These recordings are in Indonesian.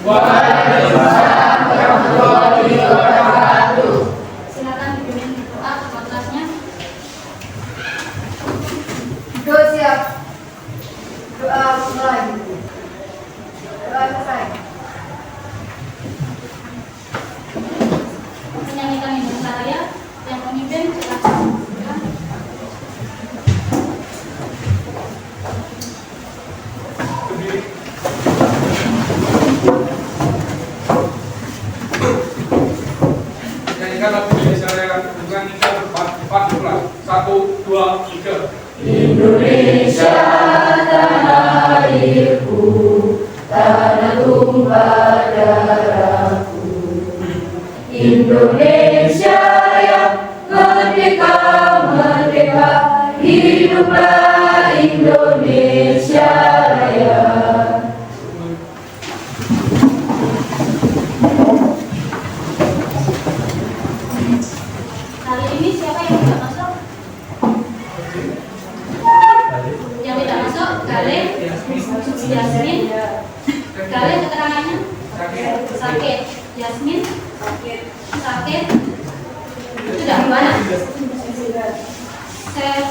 Waalaikumsalam warahmatullahi wabarakatuh. Silakan dipimpin doa kelasnya. Doa siap. Doa mulai. Doa selesai. Menyanyikan Indonesia Raya yang memimpin silakan. Nyanyikan lagu Indonesia Raya dengan kita empat pula. 1, 2, 3. Indonesia tanah airku, tanah tumpah darahku. Indonesia yang merdeka, merdeka, hiduplah Indonesia Raya. Kali ini siapa yang tidak masuk? Yang tidak masuk, Gale, Yasmin. Gale keterangannya sakit. Yasmin sakit. Sudah gimana?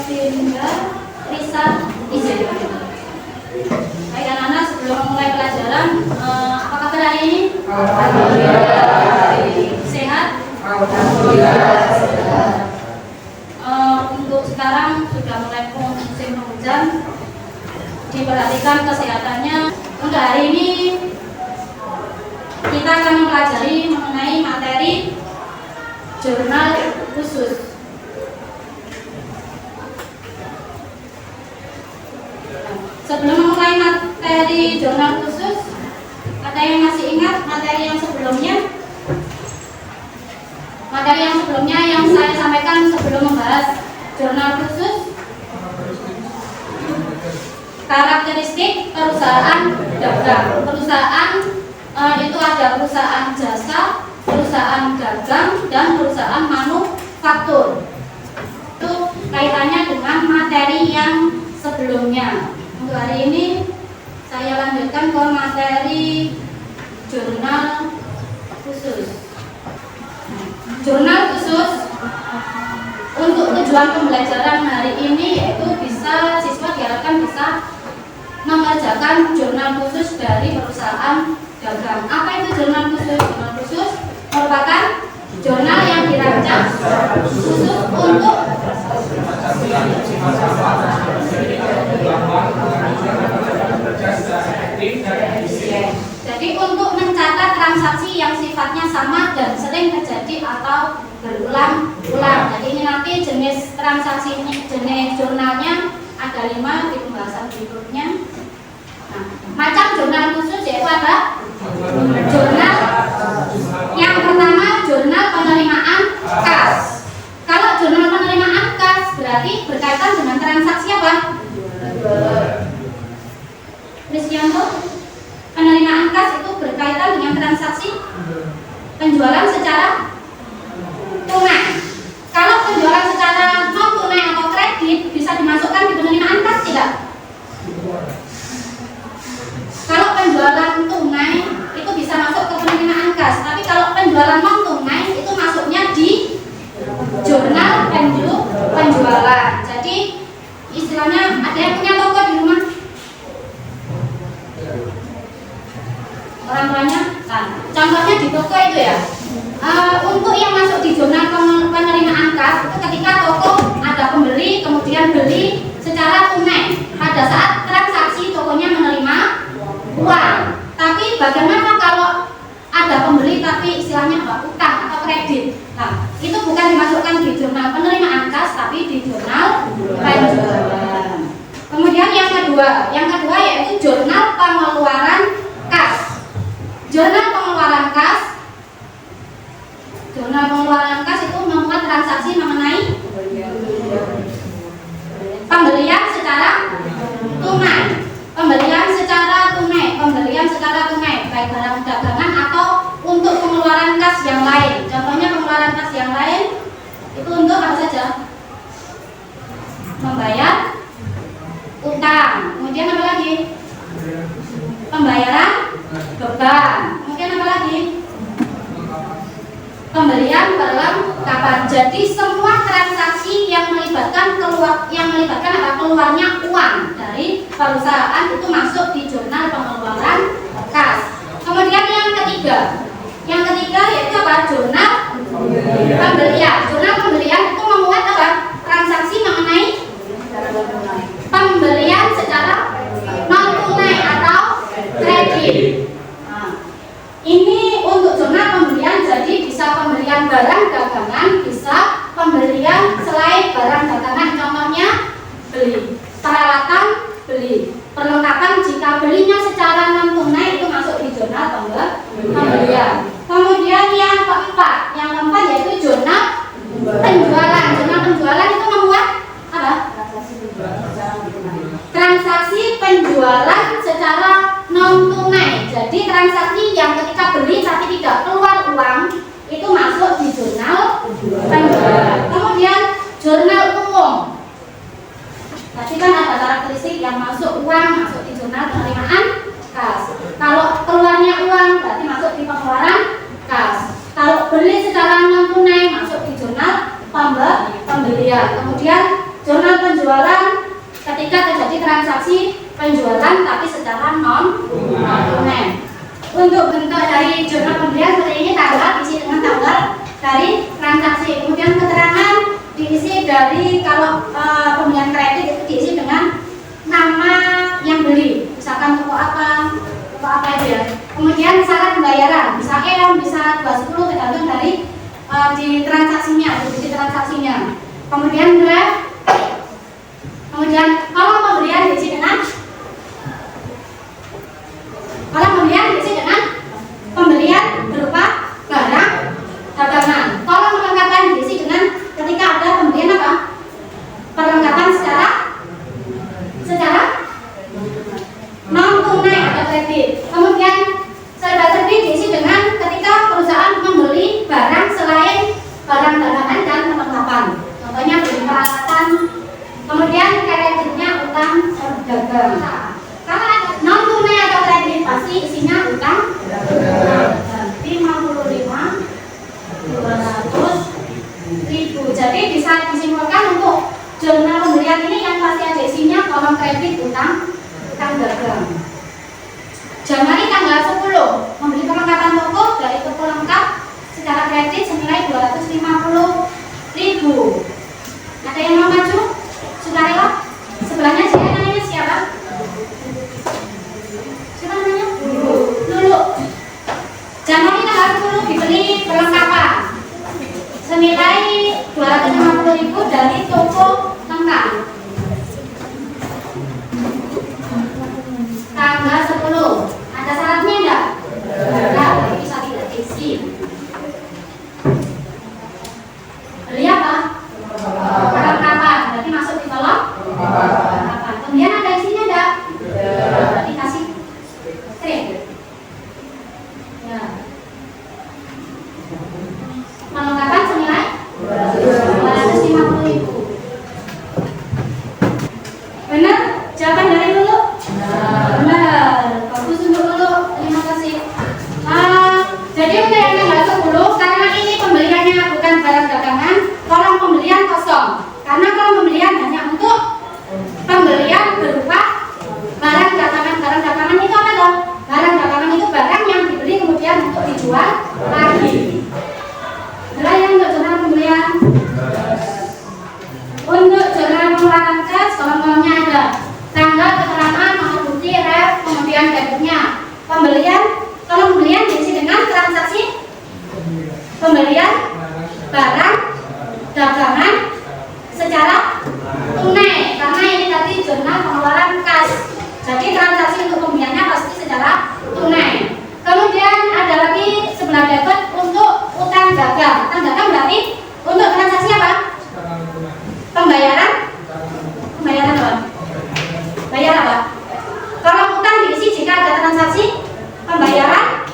Sevinda, Risa, izin. Baik anak-anak, sebelum mulai pelajaran, apa kabar hari ini? Sehat? Untuk sekarang sudah mulai musim penghujan, diperhatikan kesehatannya. Untuk hari ini kita akan mempelajari mengenai materi jurnal khusus. Sebelum memulai materi jurnal khusus, ada yang masih ingat materi yang sebelumnya? Materi yang sebelumnya yang saya sampaikan sebelum membahas jurnal khusus, karakteristik perusahaan dagang. Perusahaan itu ada perusahaan jasa, perusahaan dagang, dan perusahaan manufaktur. Itu kaitannya dengan materi yang sebelumnya. Untuk hari ini saya lanjutkan ke materi jurnal khusus. Jurnal khusus untuk tujuan pembelajaran hari ini yaitu bisa siswa diharapkan bisa mengerjakan jurnal khusus dari perusahaan dagang. Apa itu jurnal khusus? Jurnal khusus merupakan jurnal yang dirancang khusus untuk jadi untuk mencatat transaksi yang sifatnya sama dan sering terjadi atau berulang-ulang. Jadi ini nanti jenis transaksi ini, jenis jurnalnya ada 5 di pembahasan berikutnya. Nah, macam jurnal khusus yaitu ada jurnal yang pertama, jurnal penerimaan kas. Kalau jurnal penerimaan kas berarti berkaitan dengan transaksi apa? Krisyanto, penerimaan kas itu berkaitan dengan transaksi penjualan secara tunai. Kalau penjualan secara non tunai atau kredit bisa dimasukkan di penerimaan kas tidak? Kalau penjualan tunai itu bisa masuk ke penerimaan kas, tapi kalau penjualan non tunai itu masuknya di jurnal penjualan. Jadi istilahnya ada yang punya toko di rumah, orang tuanya kan. Contohnya di toko itu ya. Untuk yang masuk di jurnal penerimaan kas itu ketika toko ada pembeli kemudian beli secara tunai pada saat transaksi tokonya menerima uang. Tapi bagaimana kalau ada pembeli tapi istilahnya apa? Utang atau kredit. Nah, itu bukan dimasukkan di jurnal penerimaan kas tapi di jurnal penjualan. Kemudian yang kedua yaitu jurnal pengeluaran kas. Jurnal pengeluaran kas itu memuat transaksi mengenai pembelian secara tunai, baik barang dagangan atau untuk pengeluaran kas yang lain. Contohnya pengeluaran kas yang lain itu untuk apa saja? Membayar utang. Kemudian apa lagi? Pembayaran beban. Kemudian apa lagi? Pembelian perlengkapan. Jadi semua transaksi yang melibatkan keluarnya uang dari perusahaan itu masuk di jurnal pengeluaran kas. Kemudian yang ketiga yaitu apa? Jurnal pembelian. Jurnal pembelian itu memuat apa? Transaksi mengenai pembelian secara non tunai atau kredit. Ini untuk zona pembelian, jadi bisa pembelian barang dagangan, bisa pembelian selain barang dagangan, contohnya beli peralatan, beli perlengkapan. Jika belinya secara non tunai itu masuk di zona pembelian. Kemudian yang keempat yaitu zona penjualan. Zona penjualan itu memuat apa? Transaksi penjualan secara non tunai. Jadi transaksi yang ketika beli tapi tidak keluar uang itu masuk di jurnal penjualan. Kemudian jurnal umum. Tadi kan ada karakteristik yang masuk uang, masuk di jurnal penerimaan kas. Kalau keluarnya uang berarti masuk di pengeluaran kas. Kalau beli secara non tunai masuk di jurnal pembelian. Kemudian jurnal penjualan ketika terjadi transaksi penjualan tapi secara non tunai. Untuk bentuk dari jurnal pembelian seperti ini, tanggal diisi dengan tanggal dari transaksi. Kemudian keterangan diisi dari kalau pembelian kredit itu diisi dengan nama yang beli, misalkan toko apa itu ya. Kemudian syarat pembayaran bisa M, bisa 210 tergantung dari di transaksinya, di transaksinya. Kemudian draft. Kemudian kalau pembelian diisi dengan pembelian berupa barang dagangan. Kalau perlengkapan diisi dengan ketika ada pembelian apa? Perlengkapan secara non tunai atau kredit. Kemudian serba-serbi diisi dengan ketika perusahaan membeli barang selain barang dagangan dan perlengkapan. Contohnya beli peralatan. Kemudian kreditnya utang dagang. Kalau non tunai atau kredit pasti isinya utang dagang. 55.200.000. Jadi bisa disimpulkan untuk jurnal pembelian ini yang pasti ada isinya kolom kredit utang dagang. Januari tanggal 10 membeli perlengkapan toko dari toko lengkap secara kredit senilai 250.000. Ada yang mau maju? Sukarela? Sebelahnya dia namanya siapa? Siapa namanya? Lulu. Januari tanggal 10 dibeli perlengkapan senilai 250.000 dari toko lengkap. Tanggal 10. Ada syaratnya enggak? Enggak, bisa tidak diisi. Beli apa? Perlengkapan, berarti masuk di kolom perlengkapan. Kemudian ada isinya enggak? Berarti kasih strip. Ya. Perlengkapan senilai 250.000. Benar? Jawaban dari Lulu? Benar. Bagus untuk Lulu. Terima kasih. Jadi untuk yang tanggal 10, karena ini pembeliannya bukan barang dagangan, kolom pembelian kosong. Karena kolom pembelian hanya untuk pembelian berupa barang dagangan. Barang dagangan itu apa dong? Barang dagangan itu barang yang dibeli kemudian untuk dijual lagi. Adalah yang untuk jurnal pembelian. Untuk jurnal pengeluaran kas, kolom-kolomnya ada tanggal, keterangan, nomor bukti, ref, kemudian debitnya. Pembelian, kolom pembelian diisi dengan transaksi pembelian barang dagangan secara tunai, karena ini tadi jurnal pengeluaran kas. Jadi transaksi untuk pembeliannya pasti secara tunai. Kemudian ada lagi sebelah debit untuk utang dagang. Utang dagang berarti untuk transaksi apa? Pembayaran apa? Bayar apa? Kalau utang diisi jika ada transaksi pembayaran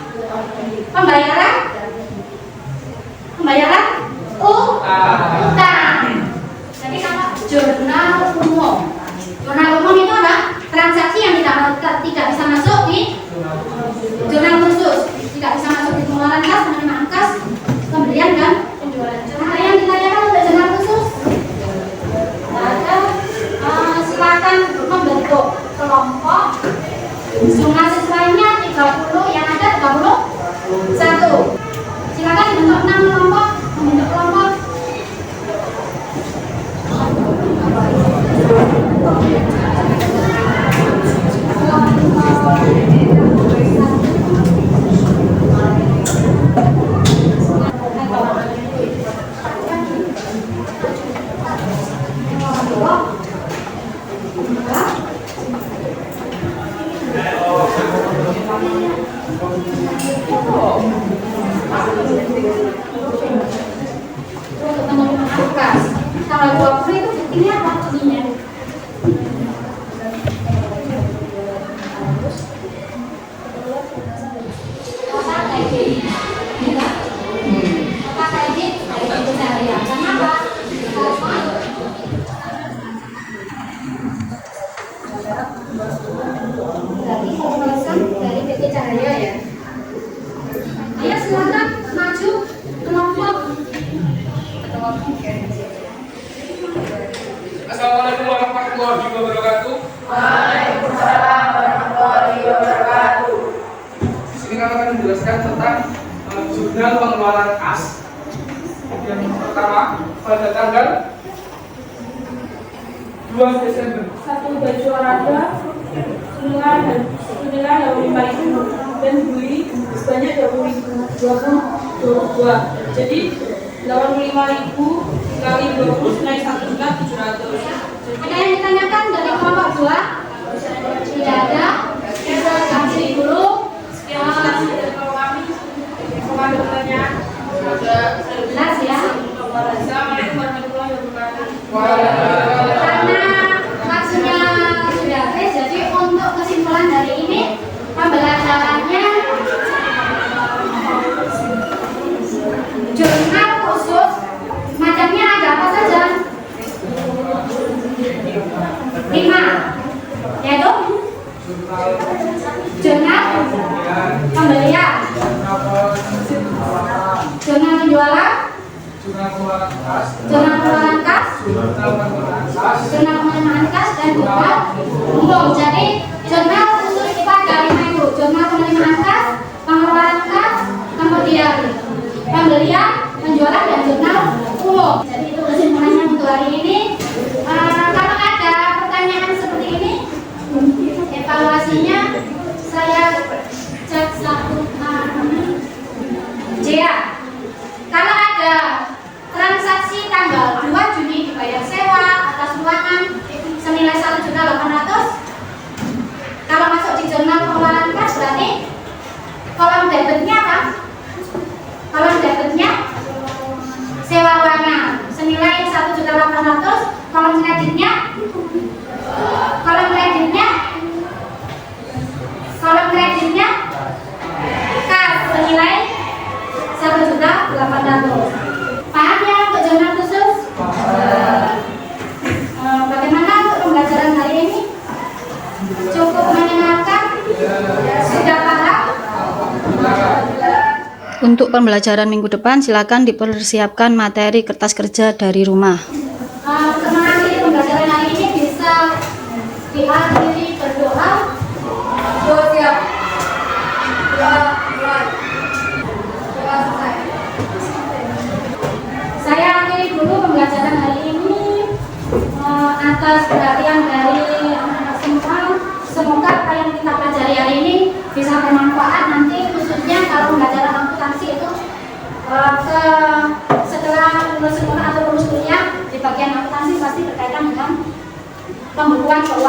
utang. Jadi apa? Jurnal umum. Jurnal umum itu ada transaksi yang tidak bisa masuk di jurnal khusus. tidak bisa masuk di pengeluaran kas, penerimaan kas, pembelian dan penjualan. Ada yang ditanyakan untuk jurnal khusus? Tidak ada. Silakan membentuk kelompok. Jumlah siswanya 30, yang ada 31. Silakan dibentuk 6 kelompok, membentuk kelompok. Untuk penerimaan kas tanggal 20 itu buktinya apa? Buktinya kenapa? Berarti pembahasan dari PT Cahaya ya. Ayo silakan maju kelompok. Assalamualaikum warahmatullahi wabarakatuh. Waalaikumsalam warahmatullahi wabarakatuh. Di sini kami akan menjelaskan tentang jurnal pengeluaran kas. Yang pertama pada tanggal 2 Desember. Satu baju olahraga senilai 25.000 dan beli sebanyak 20.022. Jadi 85.000 kali 20 naik 1 juta 700. Ada yang ditanyakan dari kelompok 2? Tidak ada. Kita kasih dulu. Kalau kami ada pertanyaan Jelas ya. Assalamualaikum warahmatullahi wabarakatuh. Karena maksudnya sudah habis, jadi untuk kesimpulan hari ini pembelajarannya jurnal khusus macamnya ada apa saja? 5, yaitu jurnal pembelian, jurnal penjualan, Jurnal pengeluaran kas, jurnal pengeluaran kas, jurnal penerimaan kas, dan jurnal umum. Jadi jurnal khusus kita ada 5 itu: jurnal penerimaan kas, pengeluaran kas, kemudian pembelian, penjualan, dan jurnal umum. Jadi itu kesimpulannya untuk hari ini. Kalau ada pertanyaan seperti ini, evaluasinya saya cek satu Jaya. Kalau ada transaksi tanggal 2 Juni dibayar sewa atas ruangan senilai 1.800.000, kalau masuk di jurnal pengeluaran kas berarti kolom debitnya apa? Kolom debitnya sewa ruangan senilai 1.800.000, kolom kreditnya kas senilai 1.800.000. Paham ya untuk jurnal khusus? Bagaimana untuk pembelajaran hari ini? Cukup menyenangkan? Sudah paham? Untuk pembelajaran minggu depan, silakan dipersiapkan materi kertas kerja dari rumah. Semangat pembelajaran hari ini bisa diakhiri berdoa. Doa siap. Doa mulai. Doa selesai. Saya akhiri dulu pembelajaran hari ini atas perhatian dari anak-anak semua. Semoga apa yang kita pelajari hari ini bisa bermanfaat nanti, khususnya kalau pembelajaran akuntansi itu setelah lulus sekolah atau lulus kuliah di bagian akuntansi pasti berkaitan dengan pembukuan keuangan.